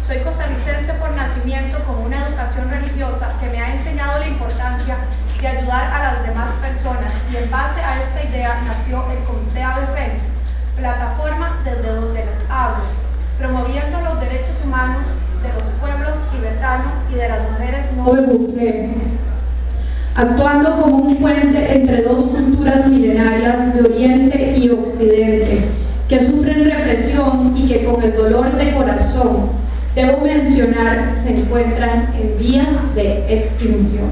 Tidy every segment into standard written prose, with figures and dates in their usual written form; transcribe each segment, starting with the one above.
Soy costarricense por nacimiento con una educación religiosa que me ha enseñado la importancia de ayudar a las demás personas, y en base a esta idea nació el Comité Ave Fénix, plataforma desde donde les hablo, promoviendo los derechos humanos de los pueblos tibetanos y de las mujeres Nove Bucle, actuando como un puente entre dos culturas milenarias de Oriente y Occidente, que sufren represión y que con el dolor de corazón, debo mencionar, se encuentran en vías de extinción.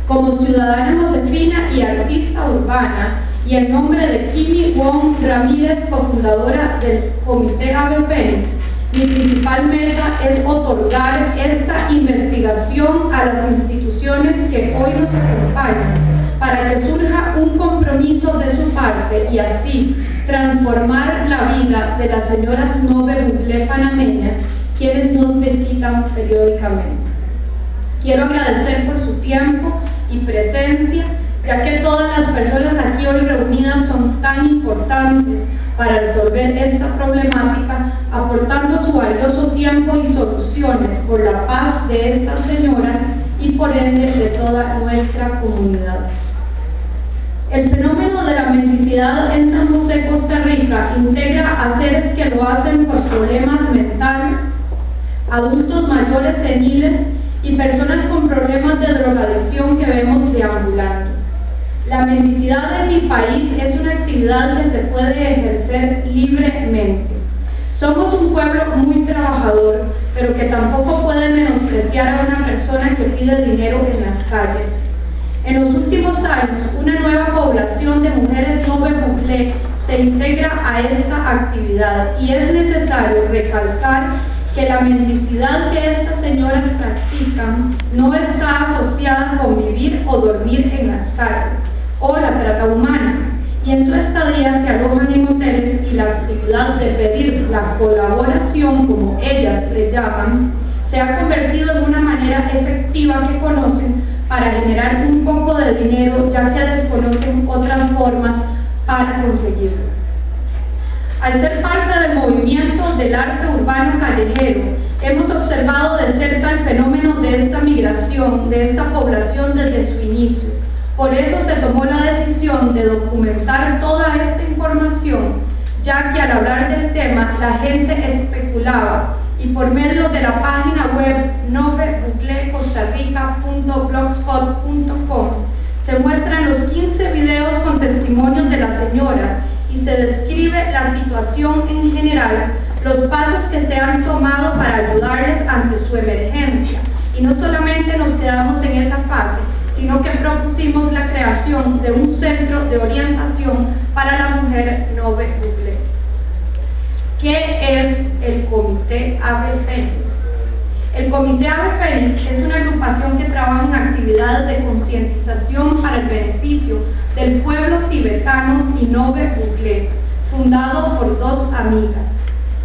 Como ciudadana josefina y artista urbana, y en nombre de Kimi Wong Ramírez, cofundadora del Comité Ave Fénix, mi principal meta es otorgar esta investigación a las instituciones que hoy nos acompañan, para que surja un compromiso de su parte y así transformar la vida de las señoras Nove Bucle panameñas, quienes nos visitan periódicamente. Quiero agradecer por su tiempo y presencia, ya que todas las personas aquí hoy reunidas son tan importantes para resolver esta problemática, aportando su valioso tiempo y soluciones por la paz de estas señoras y por ende de toda nuestra comunidad. El fenómeno de la mendicidad en San José, Costa Rica, integra a seres que lo hacen por problemas mentales, adultos mayores seniles y personas con problemas de drogadicción que vemos deambulando. La mendicidad en mi país es una actividad que se puede ejercer libremente. Somos un pueblo muy trabajador, pero que tampoco puede menospreciar a una persona que pide dinero en las calles. En los últimos años, una nueva población de mujeres Nove Bucle se integra a esta actividad y es necesario recalcar que la mendicidad que estas señoras practican no está asociada con vivir o dormir en las calles o la trata humana, y en su estadía se alojan en hoteles, y la actividad de pedir la colaboración, como ellas le llaman, se ha convertido en una manera efectiva que conocen para generar un poco de dinero, ya que desconocen otras formas para conseguirlo. Al ser parte del movimiento del arte urbano callejero, hemos observado de cerca el fenómeno de esta migración, de esta población desde su inicio. Por eso se tomó la decisión de documentar toda esta información, ya que al hablar del tema la gente especulaba, y por medio de la página web novebuclecostarrica.blogspot.com se muestran los 15 videos con testimonios de las señoras y se describe la situación en general, los pasos que se han tomado para ayudarles ante su emergencia. Y no solamente nos quedamos en esa fase, sino que propusimos la creación de un centro de orientación para la mujer Nove Bucle. ¿Qué es el Comité Ave Fénix? El Comité Ave Fénix es una agrupación que trabaja en actividades de concientización para el beneficio del pueblo tibetano y Nove Bucle, fundado por dos amigas.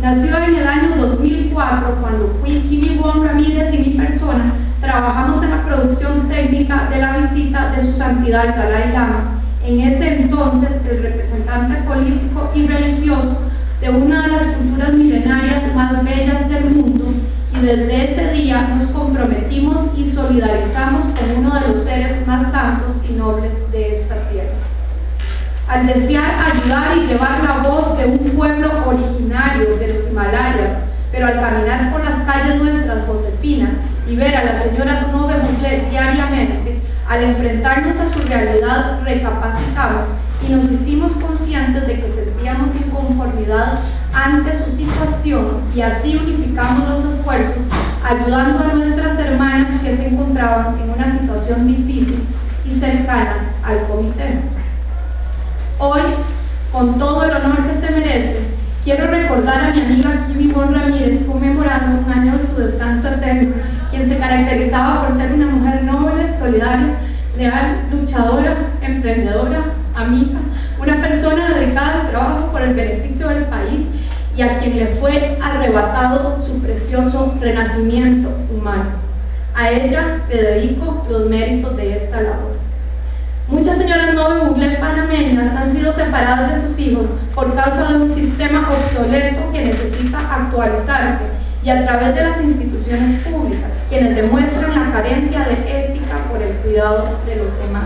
Nació en el año 2004, cuando Kimi Wong Ramírez y mi persona trabajamos en la producción técnica de la visita de su santidad el Dalai Lama, en ese entonces el representante político y religioso de una de las culturas milenarias más bellas del mundo, y desde ese día nos comprometimos y solidarizamos con uno de los seres más santos y nobles de esta tierra. Al desear ayudar y llevar la voz de un pueblo originario de los Himalayas, pero al caminar por las calles nuestras josefinas y ver a las señoras Nove Bucle diariamente, al enfrentarnos a su realidad recapacitamos y nos hicimos conscientes de que sentíamos inconformidad ante su situación, y así unificamos los esfuerzos ayudando a nuestras hermanas que se encontraban en una situación difícil y cercana al comité. Hoy, con todo el honor que se merece, quiero recordar a mi amiga Kimi Wong Ramírez, conmemorando un año de su descanso eterno, quien se caracterizaba por ser una mujer noble, solidaria, leal, luchadora, emprendedora, amiga, una persona dedicada al trabajo por el beneficio del país, y a quien le fue arrebatado su precioso renacimiento humano. A ella le dedico los méritos de esta labor. Muchas señoras Nove Bucle panameñas han sido separadas de sus hijos por causa de un sistema obsoleto que necesita actualizarse, y a través de las instituciones públicas, quienes demuestran la carencia de ética por el cuidado de los demás.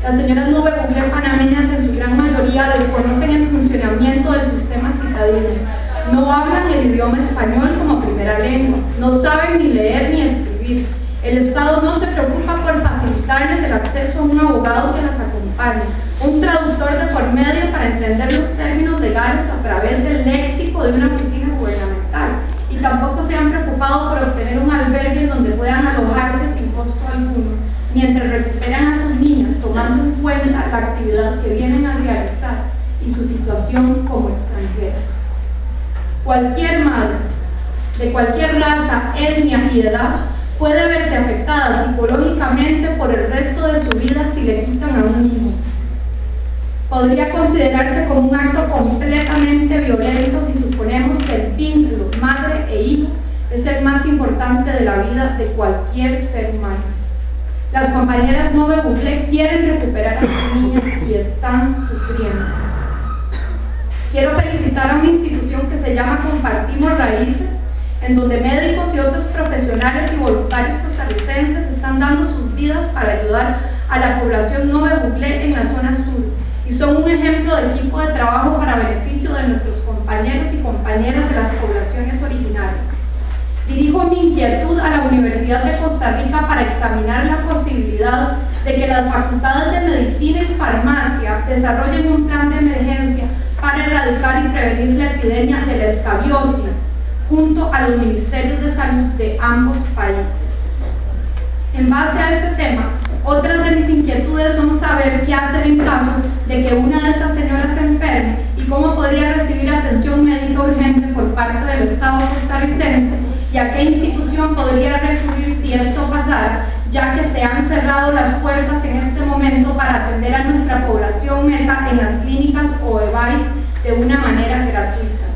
Las señoras Nube Buglé panameñas en su gran mayoría desconocen el funcionamiento del sistema citadino, no hablan el idioma español como primera lengua, no saben ni leer ni escribir. El Estado no se preocupa por facilitarles el acceso a un abogado que las acompañe, un traductor de por medio para entender los términos legales a través del léxico de una oficina gubernamental, y tampoco se han preocupado por obtener un albergue donde puedan alojarse sin costo alguno, mientras recuperan a sus niñas, tomando en cuenta la actividad que vienen a realizar y su situación como extranjeras. Cualquier madre, de cualquier raza, etnia y edad, puede verse afectada psicológicamente por el resto de su vida si le quitan a un hijo. Podría considerarse como un acto completamente violento si suponemos que el vínculo madre e hijo es el más importante de la vida de cualquier ser humano. Las compañeras Nube Buglé quieren recuperar a sus niñas y están sufriendo. Quiero felicitar a una institución que se llama Compartimos Raíces, en donde médicos y otros profesionales y voluntarios costarricenses están dando sus vidas para ayudar a la población Nube Buglé en la zona sur, y son un ejemplo de equipo de trabajo para beneficio de nuestros compañeros y compañeras de las poblaciones originarias. Dirijo mi inquietud a la Universidad de Costa Rica para examinar la posibilidad de que las facultades de Medicina y Farmacia desarrollen un plan de emergencia para erradicar y prevenir la epidemia de la escabiosis, junto a los ministerios de salud de ambos países. En base a este tema, otras de mis inquietudes son saber qué hacer en caso de que una de estas señoras se enferme y cómo podría recibir atención médica urgente por parte del Estado costarricense y a qué institución podría recurrir si esto pasara, ya que se han cerrado las puertas en este momento para atender a nuestra población meta en las clínicas o EVAIS de una manera gratuita.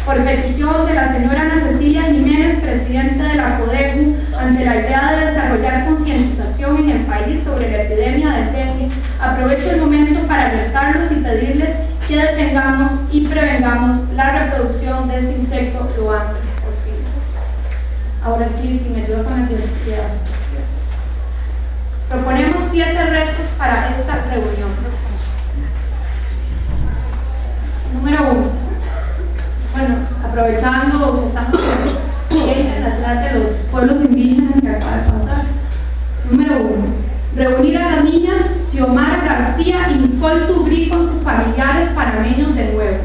Por petición de la señora Ana Cecilia Jiménez, presidenta de la CODECU, ante la idea de desarrollar concientización en el país sobre la epidemia de tetris, aprovecho el momento para alertarlos y pedirles que detengamos y prevengamos la reproducción de este insecto lo antes posible. Ahora sí, si me ayuda con la diversidad. Proponemos 7 retos para esta reunión. Número 1. Bueno, aprovechando que estamos en la ciudad de los pueblos indígenas que acaba de pasar. Número 1. Reunir a las niñas Xiomara García y Nicole Tubrí con sus familiares panameños de nuevo.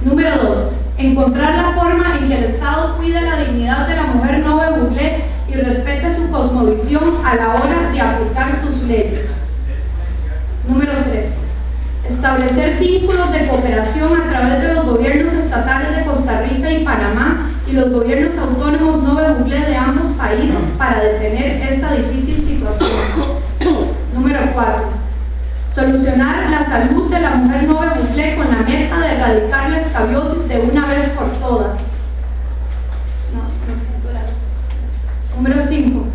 Número 2. Encontrar la forma en que el Estado cuide la dignidad de la mujer Nube Buglé y respete su cosmovisión a la hora de aplicar sus leyes. Número 3. Establecer vínculos de cooperación a través de los gobiernos estatales de Costa Rica y Panamá y los gobiernos autónomos Nube Buglé de ambos países para detener esta difícil situación. Número 4. Solucionar la salud de la mujer Nube Buglé con la meta de erradicar la escabiosis de una vez por todas. Número 5.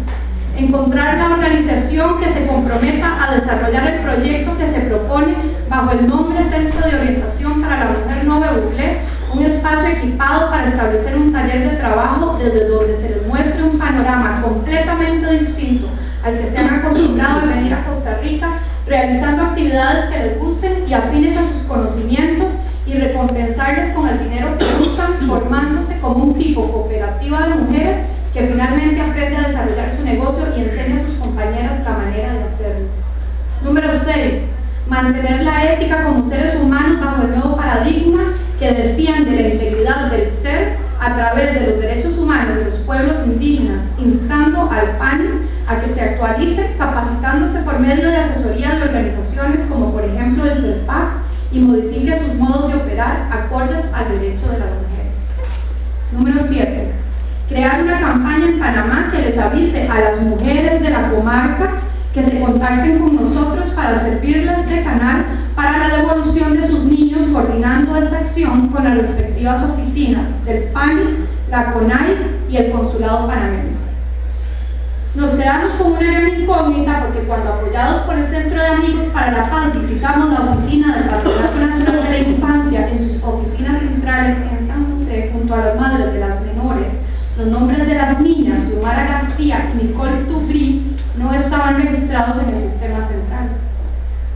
Encontrar la organización que se comprometa a desarrollar el proyecto que se propone bajo el nombre Centro de Orientación para la Mujer Nube Buglé, un espacio equipado para establecer un taller de trabajo desde donde se les muestre un panorama completamente distinto al que se han acostumbrado a venir a Costa Rica, realizando actividades que les gusten y afines a sus conocimientos y recompensarles con el dinero que usan, formándose como un tipo cooperativa de mujeres que finalmente aprende a desarrollar su negocio y enseña a sus compañeras la manera de hacerlo. Número 6. Mantener la ética como seres humanos bajo el nuevo paradigma que defiende la integridad del ser a través de los derechos humanos de los pueblos indígenas, instando al PANI a que se actualice, capacitándose por medio de asesorías de organizaciones como por ejemplo el CERPAC y modifique sus modos de operar acordes al derecho de las mujeres. Número 7. Crear una campaña en Panamá que les avise a las mujeres de la comarca que se contacten con nosotros para servirles de canal para la devolución de sus niños, coordinando esta acción con las respectivas oficinas del PANI, la CONAI y el Consulado Panameño. Nos quedamos con una gran incógnita porque cuando, apoyados por el Centro de Amigos para la Paz, visitamos la oficina del Patronato Nacional de la Infancia en sus oficinas centrales en San José, José junto a las madres de las menores, los nombres de las niñas Xiomara García y Nicole Tufri no estaban registrados en el sistema central,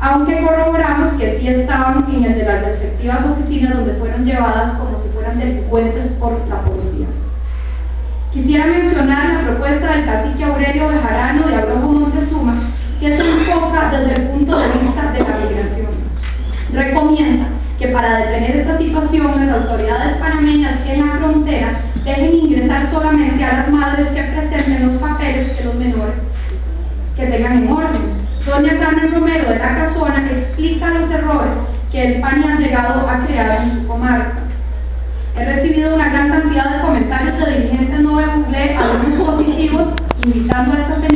aunque corroboramos que sí estaban en el de las respectivas oficinas donde fueron llevadas como si fueran delincuentes por la policía. Quisiera mencionar la propuesta del cacique Aurelio Bejarano de Abrojo Montezuma, que se enfoca desde el punto de vista de la migración. Recomienda que para detener esta situación las autoridades panameñas en la frontera dejen ingresar solamente a las madres que presenten los papeles de los menores que tengan en orden. Doña Carmen Romero de la Casona explica los errores que el PANI ha llegado a crear en su comarca. He recibido una gran cantidad de comentarios de dirigentes no algunos positivos, invitando a esta señora